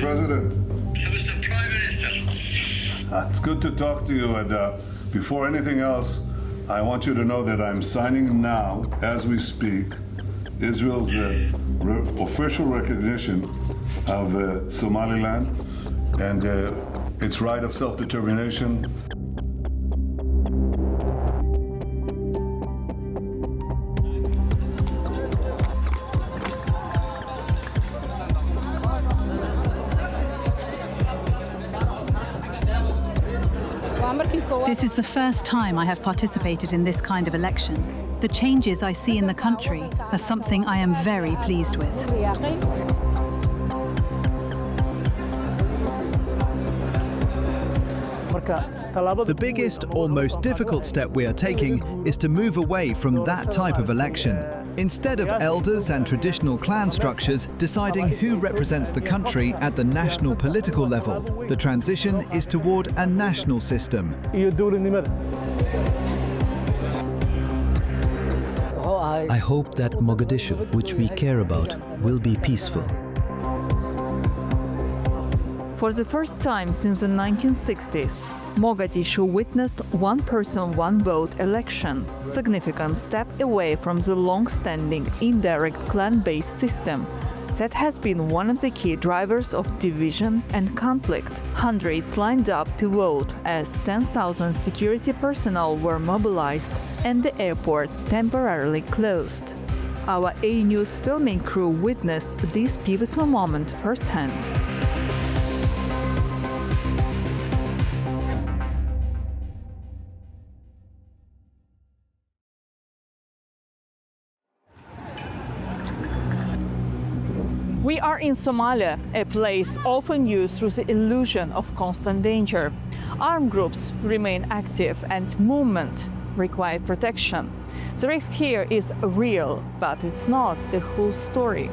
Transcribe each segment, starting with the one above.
President. Mr. Prime Minister. It's good to talk to you, and before anything else, I want you to know that I'm signing now, as we speak, Israel's official recognition of Somaliland and its right of self-determination. This is the first time I have participated in this kind of election. The changes I see in the country are something I am very pleased with. The biggest or most difficult step we are taking is to move away from that type of election. Instead of elders and traditional clan structures deciding who represents the country at the national political level, the transition is toward a national system. I hope that Mogadishu, which we care about, will be peaceful. For the first time since the 1960s, Mogadishu witnessed one-person, one-vote election, significant step away from the long-standing indirect clan-based system that has been one of the key drivers of division and conflict. Hundreds lined up to vote as 10,000 security personnel were mobilized and the airport temporarily closed. Our A News filming crew witnessed this pivotal moment firsthand. We are in Somalia, a place often used through the illusion of constant danger. Armed groups remain active and movement requires protection. The risk here is real, but it's not the whole story.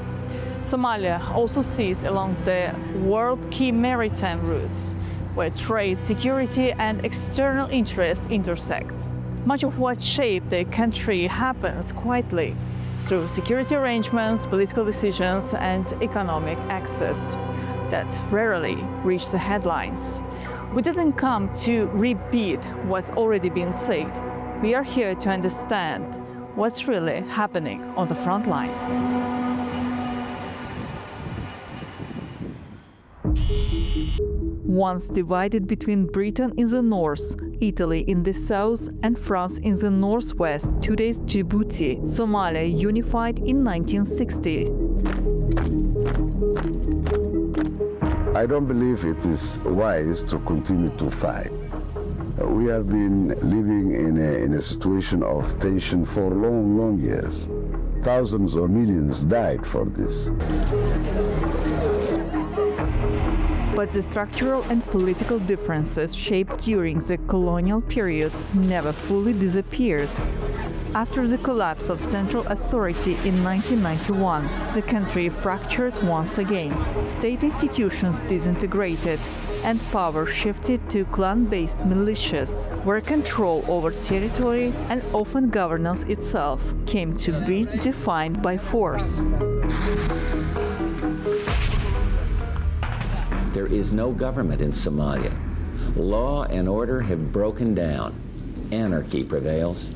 Somalia also sits along the world key maritime routes, where trade, security, and external interests intersect. Much of what shaped the country happens quietly, through security arrangements, political decisions, and economic access that rarely reach the headlines. We didn't come to repeat what's already been said. We are here to understand what's really happening on the front line. Once divided between Britain in the north, Italy in the south, and France in the northwest, today's Djibouti, Somalia unified in 1960. I don't believe it is wise to continue to fight. We have been living in a situation of tension for long years. Thousands or millions died for this. But the structural and political differences shaped during the colonial period never fully disappeared. After the collapse of central authority in 1991, the country fractured once again. State institutions disintegrated, and power shifted to clan-based militias, where control over territory and often governance itself came to be defined by force. There is no government in Somalia. Law and order have broken down. Anarchy prevails.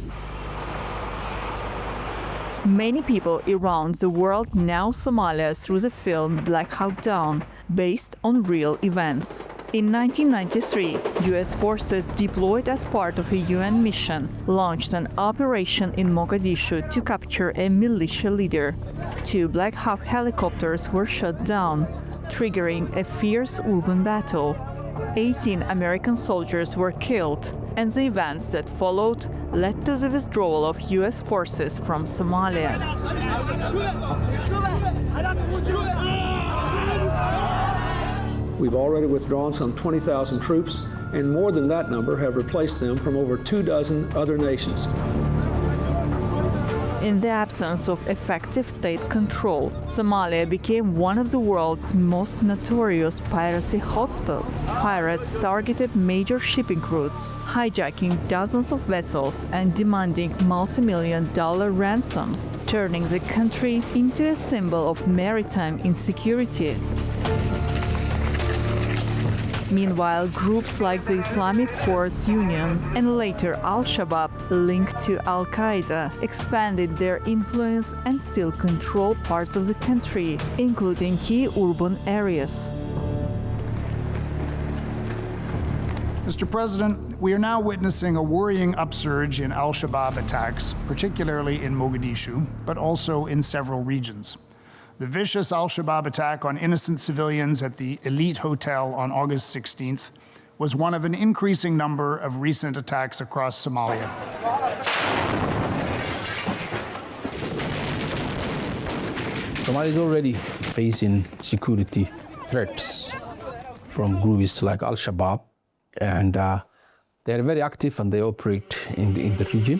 Many people around the world know Somalia through the film Black Hawk Down, based on real events. In 1993, US forces deployed as part of a UN mission launched an operation in Mogadishu to capture a militia leader. 2 Black Hawk helicopters were shot down, triggering a fierce urban battle. 18 American soldiers were killed, and the events that followed led to the withdrawal of US forces from Somalia. We've already withdrawn some 20,000 troops, and more than that number have replaced them from over 24 other nations. In the absence of effective state control, Somalia became one of the world's most notorious piracy hotspots. Pirates targeted major shipping routes, hijacking dozens of vessels and demanding multi-million-dollar ransoms, turning the country into a symbol of maritime insecurity. Meanwhile, groups like the Islamic Courts Union and later Al-Shabaab, linked to Al-Qaeda, expanded their influence and still control parts of the country, including key urban areas. Mr. President, we are now witnessing a worrying upsurge in Al-Shabaab attacks, particularly in Mogadishu, but also in several regions. The vicious Al-Shabaab attack on innocent civilians at the Elite Hotel on August 16th was one of an increasing number of recent attacks across Somalia. Somalia is already facing security threats from groups like Al-Shabaab, and they are very active and they operate in the region.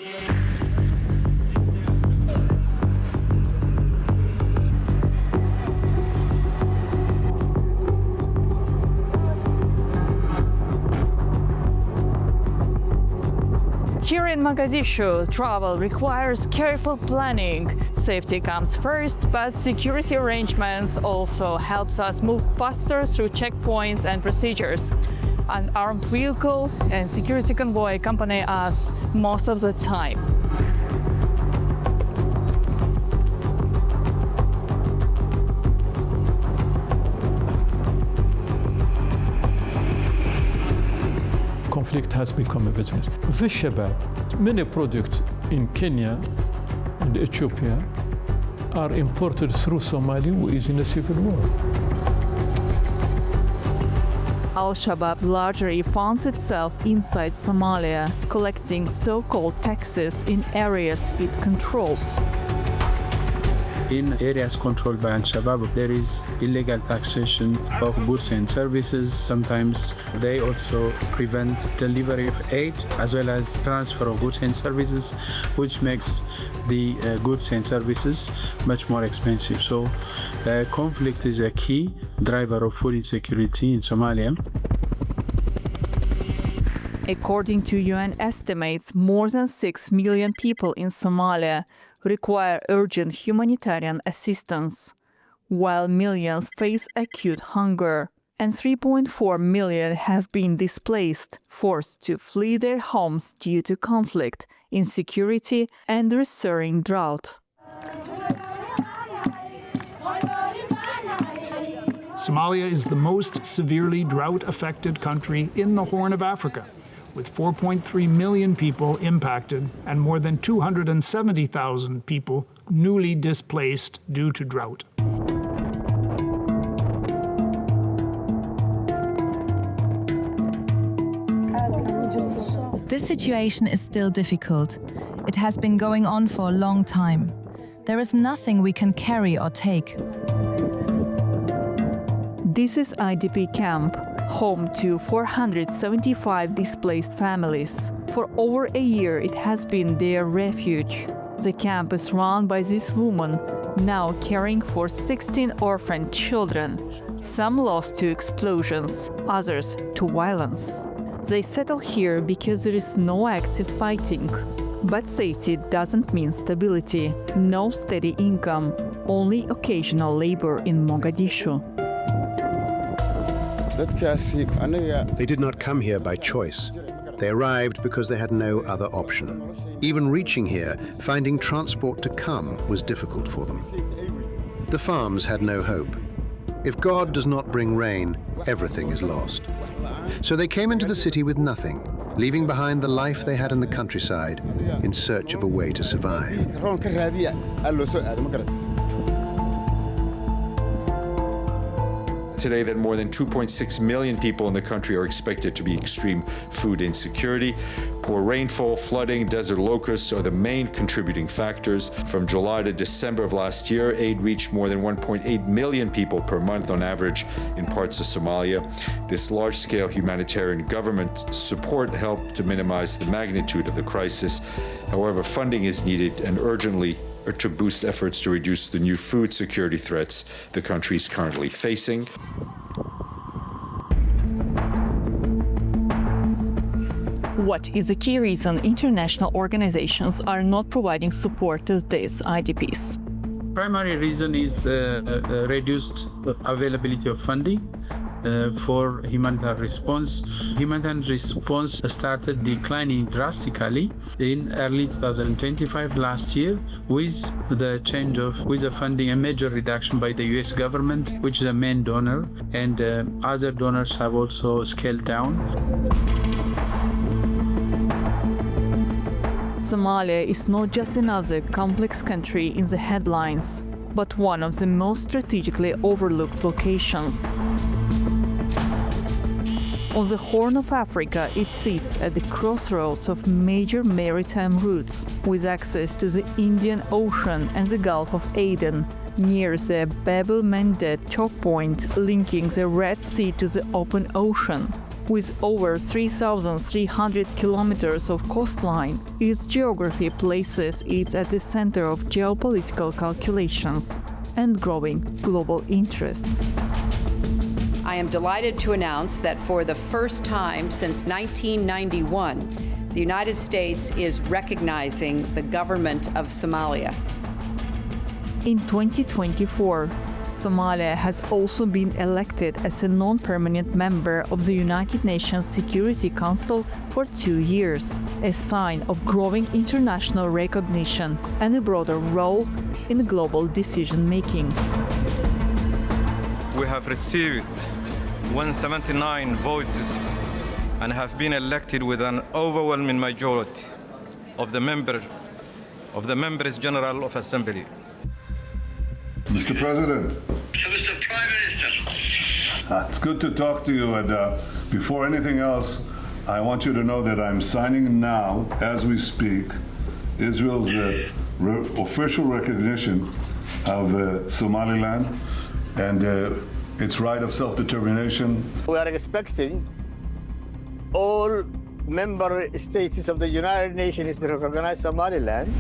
Here in Mogadishu, travel requires careful planning. Safety comes first, but security arrangements also helps us move faster through checkpoints and procedures. An armed vehicle and security convoy accompany us most of the time. Conflict has become a business. The Shabaab, many products in Kenya and Ethiopia are imported through Somalia, who is in a civil war. Al-Shabaab largely funds itself inside Somalia, collecting so-called taxes in areas it controls. In areas controlled by Al-Shabaab, there is illegal taxation of goods and services. Sometimes they also prevent delivery of aid as well as transfer of goods and services, which makes the goods and services much more expensive. So conflict is a key driver of food insecurity in Somalia. According to UN estimates, more than 6 million people in Somalia require urgent humanitarian assistance, while millions face acute hunger, and 3.4 million have been displaced, forced to flee their homes due to conflict, insecurity, and recurring drought. Somalia is the most severely drought-affected country in the Horn of Africa, with 4.3 million people impacted and more than 270,000 people newly displaced due to drought. This situation is still difficult. It has been going on for a long time. There is nothing we can carry or take. This is IDP camp, home to 475 displaced families. For over a year, it has been their refuge. The camp is run by this woman, now caring for 16 orphaned children, some lost to explosions, others to violence. They settle here because there is no active fighting. But safety doesn't mean stability, no steady income, only occasional labor in Mogadishu. They did not come here by choice. They arrived because they had no other option. Even reaching here, finding transport to come was difficult for them. The farms had no hope. If God does not bring rain, everything is lost. So they came into the city with nothing, leaving behind the life they had in the countryside in search of a way to survive. Today, that more than 2.6 million people in the country are expected to be extreme food insecurity. Poor rainfall, flooding, desert locusts are the main contributing factors. From July to December of last year, aid reached more than 1.8 million people per month on average in parts of Somalia. This large-scale humanitarian government support helped to minimize the magnitude of the crisis. However, funding is needed and urgently to boost efforts to reduce the new food security threats the country is currently facing. What is the key reason international organizations are not providing support to these IDPs? Primary reason is reduced availability of funding. for humanitarian response. Humanitarian response started declining drastically in early 2025 last year with the change of, with the funding, a major reduction by the US government, which is the main donor, and other donors have also scaled down. Somalia is not just another complex country in the headlines, but one of the most strategically overlooked locations. On the Horn of Africa, it sits at the crossroads of major maritime routes, with access to the Indian Ocean and the Gulf of Aden, near the Bab el-Mandeb choke point linking the Red Sea to the open ocean. With over 3,300 kilometers of coastline, its geography places it at the center of geopolitical calculations and growing global interest. I am delighted to announce that for the first time since 1991, the United States is recognizing the government of Somalia. In 2024, Somalia has also been elected as a non-permanent member of the United Nations Security Council for 2 years, a sign of growing international recognition and a broader role in global decision-making. We have received 179 votes and have been elected with an overwhelming majority of the members General of Assembly. Mr. President. Mr. Prime Minister. It's good to talk to you, and before anything else, I want you to know that I'm signing now, as we speak, Israel's official recognition of Somaliland and its right of self-determination. We are expecting all member states of the United Nations to recognize Somaliland.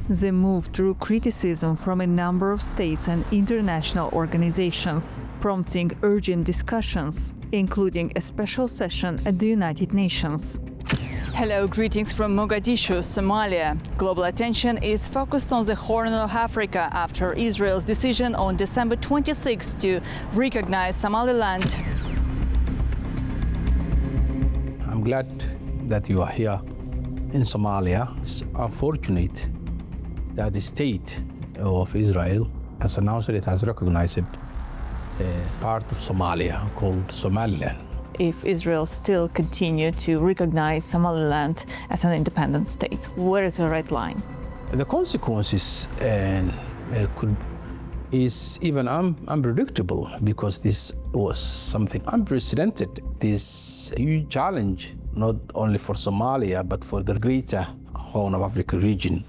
The move drew criticism from a number of states and international organizations, prompting urgent discussions, including a special session at the United Nations. Hello, greetings from Mogadishu, Somalia. Global attention is focused on the Horn of Africa after Israel's decision on December 26 to recognize Somaliland. I'm glad that you are here in Somalia. It's unfortunate that the state of Israel has announced that it has recognized a part of Somalia called Somaliland. If Israel still continue to recognize Somaliland as an independent state, where is the red line? The consequences is even unpredictable, because this was something unprecedented. This huge challenge, not only for Somalia, but for the greater Horn of Africa region,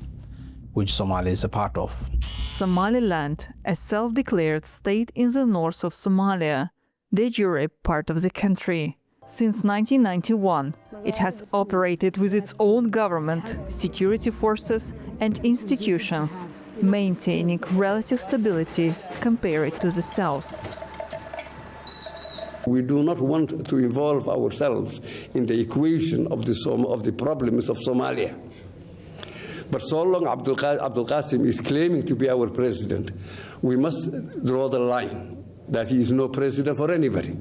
which Somalia is a part of. Somaliland, a self-declared state in the north of Somalia, de jure part of the country. Since 1991, it has operated with its own government, security forces, and institutions, maintaining relative stability compared to the south. We do not want to involve ourselves in the equation of the problems of Somalia. But so long Abdul Qasim is claiming to be our president, we must draw the line that he is no president for anybody.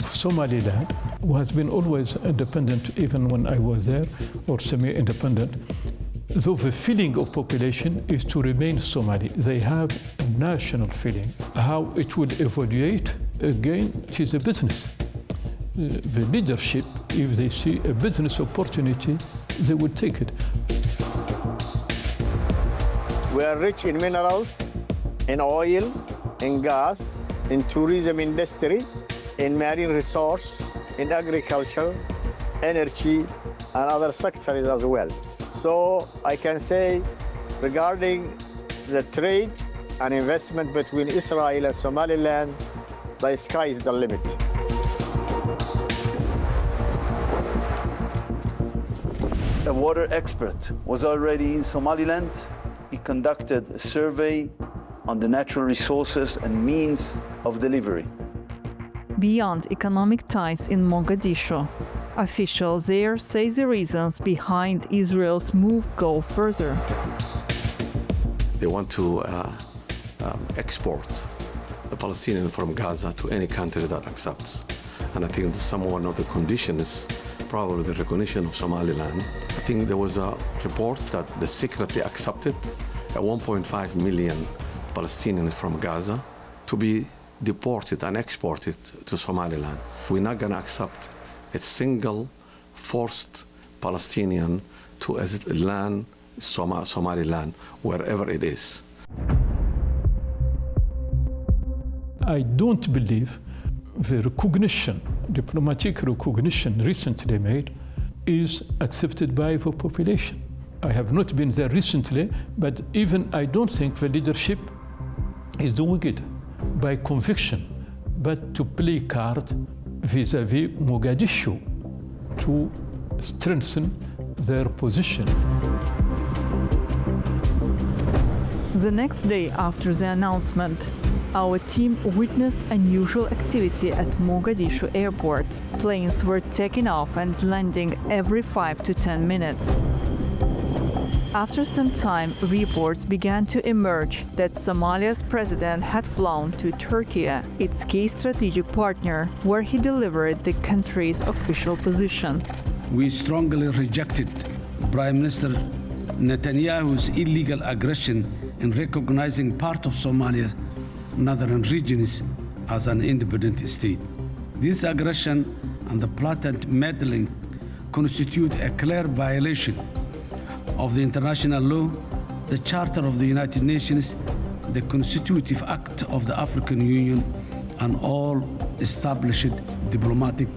Somaliland has been always independent, even when I was there, or semi-independent. Though the feeling of population is to remain Somali. They have a national feeling. How it will evaluate, again, it is a business. The leadership, if they see a business opportunity, they will take it. We are rich in minerals, in oil, in gas, in tourism industry, in marine resource, in agriculture, energy, and other sectors as well. So I can say, regarding the trade and investment between Israel and Somaliland, the sky is the limit. A water expert was already in Somaliland. He conducted a survey on the natural resources and means of delivery. Beyond economic ties in Mogadishu, officials there say the reasons behind Israel's move go further. They want to export the Palestinians from Gaza to any country that accepts. And I think one of the conditions, probably the recognition of Somaliland. I think there was a report that they secretly accepted 1.5 million Palestinians from Gaza to be deported and exported to Somaliland. We're not going to accept a single forced Palestinian to land, Somaliland, wherever it is. I don't believe the recognition, diplomatic recognition recently made, is accepted by the population. I have not been there recently, but even I don't think the leadership is doing it by conviction, but to play card vis-à-vis Mogadishu to strengthen their position. The next day after the announcement, our team witnessed unusual activity at Mogadishu airport. Planes were taking off and landing every 5 to 10 minutes. After some time, reports began to emerge that Somalia's president had flown to Turkey, its key strategic partner, where he delivered the country's official position. We strongly rejected Prime Minister Netanyahu's illegal aggression in recognizing part of Somalia's northern regions as an independent state. This aggression and the blatant meddling constitute a clear violation of the international law, the Charter of the United Nations, the Constitutive Act of the African Union, and all established diplomatic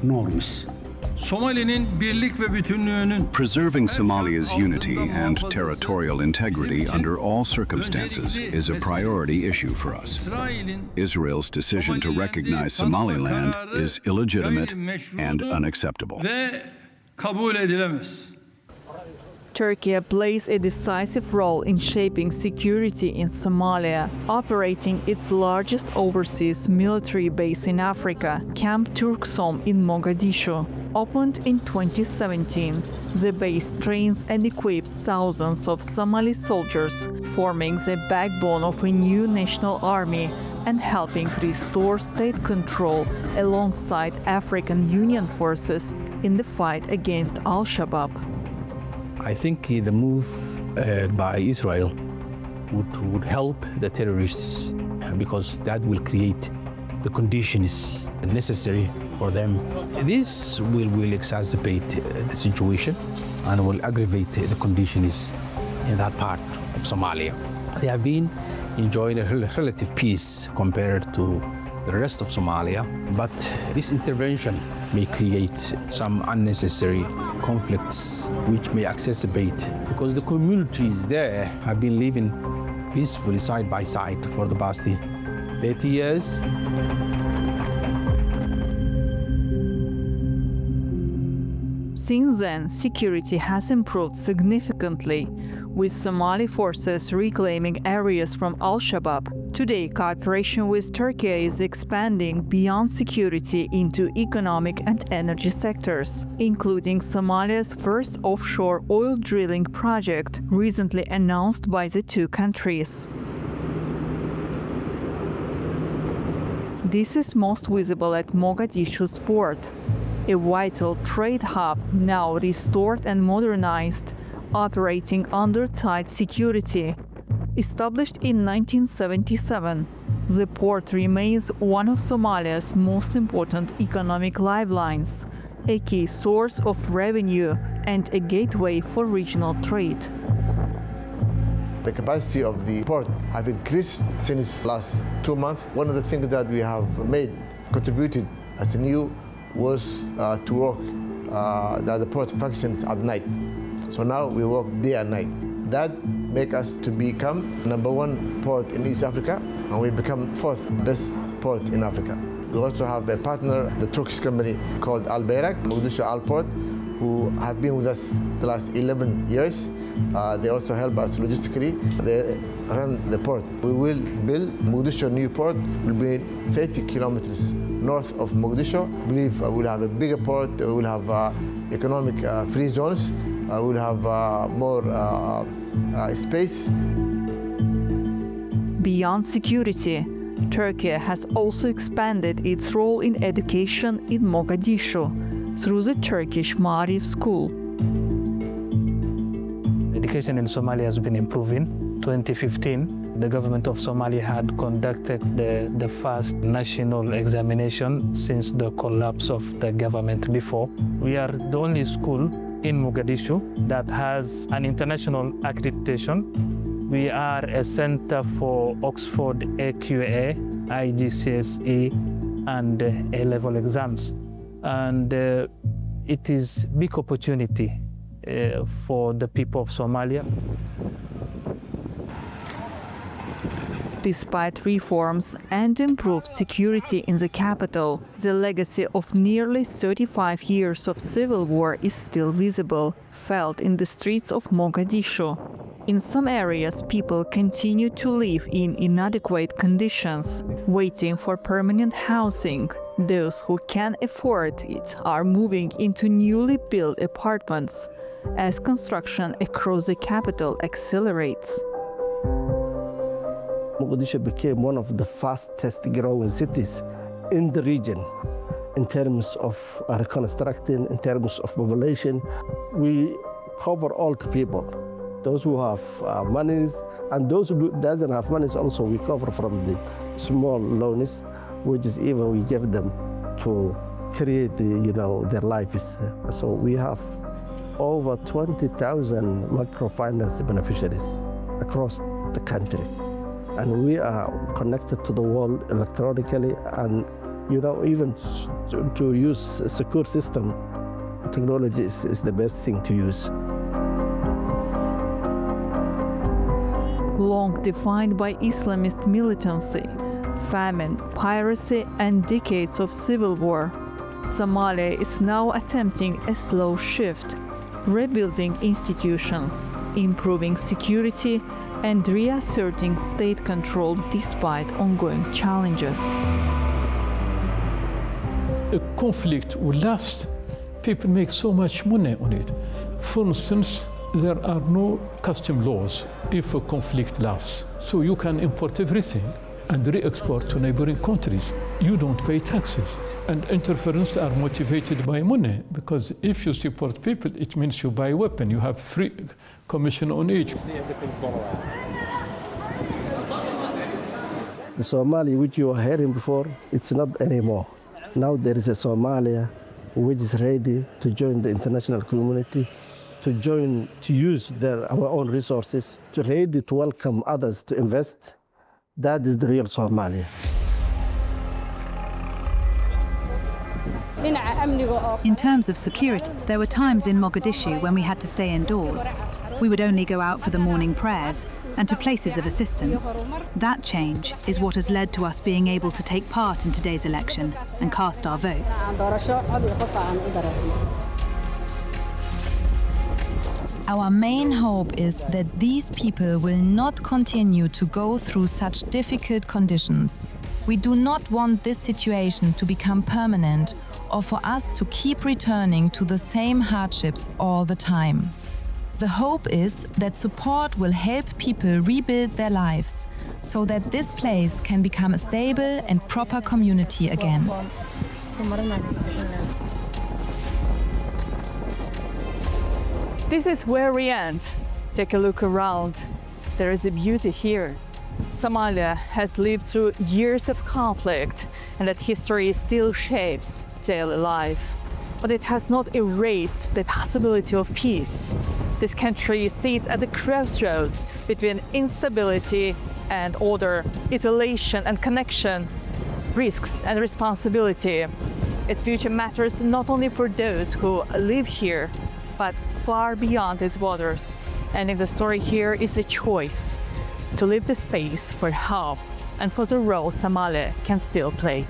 norms. Preserving Somalia's unity and territorial integrity under all circumstances is a priority issue for us. Israel's decision to recognize Somaliland is illegitimate and unacceptable. Turkey plays a decisive role in shaping security in Somalia, operating its largest overseas military base in Africa, Camp Turksom in Mogadishu. Opened in 2017, the base trains and equips thousands of Somali soldiers, forming the backbone of a new national army and helping restore state control alongside African Union forces in the fight against Al-Shabaab. I think the move by Israel would help the terrorists because that will create the conditions necessary for them. This will exacerbate the situation and will aggravate the conditions in that part of Somalia. They have been enjoying a relative peace compared to the rest of Somalia, but this intervention may create some unnecessary conflicts which may exacerbate because the communities there have been living peacefully side by side for the past 30 years. Since then, security has improved significantly, with Somali forces reclaiming areas from Al-Shabaab. Today, cooperation with Turkey is expanding beyond security into economic and energy sectors, including Somalia's first offshore oil drilling project, recently announced by the two countries. This is most visible at Mogadishu's port, a vital trade hub now restored and modernized, operating under tight security. Established in 1977, the port remains one of Somalia's most important economic lifelines, a key source of revenue and a gateway for regional trade. The capacity of the port have increased since last 2 months. One of the things that we have contributed as a new was to work that the port functions at night. So now we work day and night. That make us to become #1 port in East Africa, and we become 4th best port in Africa. We also have a partner, the Turkish company called Al-Bayrak, Mogadishu Al-Port, who have been with us the last 11 years. They also help us logistically. They run the port. We will build Mogadishu new port. Will be 30 kilometers north of Mogadishu. I believe we'll have a bigger port. We will have economic free zones. We will have more space. Beyond security, Turkey has also expanded its role in education in Mogadishu through the Turkish Maarif School. Education in Somalia has been improving. 2015, the government of Somalia had conducted the first national examination since the collapse of the government before. We are the only school in Mogadishu that has an international accreditation. We are a center for Oxford AQA, IGCSE, and A-level exams. And it is a big opportunity for the people of Somalia. Despite reforms and improved security in the capital, the legacy of nearly 35 years of civil war is still visible, felt in the streets of Mogadishu. In some areas, people continue to live in inadequate conditions, waiting for permanent housing. Those who can afford it are moving into newly built apartments as construction across the capital accelerates. Mogadishu became one of the fastest growing cities in the region in terms of reconstructing, in terms of population. We cover all the people. Those who have monies and those who doesn't have monies also we cover from the small loans, which is even we give them to create their lives. So we have over 20,000 microfinance beneficiaries across the country. And we are connected to the world electronically, and even to use a secure system, technology is the best thing to use. Long defined by Islamist militancy, famine, piracy, and decades of civil war, Somalia is now attempting a slow shift, rebuilding institutions, improving security, and reasserting state control despite ongoing challenges. A conflict will last. People make so much money on it. For instance, there are no custom laws if a conflict lasts. So you can import everything and re-export to neighboring countries. You don't pay taxes. And interference are motivated by money, because if you support people, it means you buy a weapon. You have free commission on each. The Somalia which you were hearing before, it's not anymore. Now there is a Somalia which is ready to join the international community, to use our own resources, to ready to welcome others to invest. That is the real Somalia. In terms of security, there were times in Mogadishu when we had to stay indoors. We would only go out for the morning prayers and to places of assistance. That change is what has led to us being able to take part in today's election and cast our votes. Our main hope is that these people will not continue to go through such difficult conditions. We do not want this situation to become permanent or for us to keep returning to the same hardships all the time. The hope is that support will help people rebuild their lives so that this place can become a stable and proper community again. This is where we end. Take a look around. There is a beauty here. Somalia has lived through years of conflict, and that history still shapes daily life. But it has not erased the possibility of peace. This country sits at the crossroads between instability and order, isolation and connection, risks and responsibility. Its future matters not only for those who live here, but far beyond its borders. And if the story here is a choice, to leave the space for hope and for the role Somalia can still play.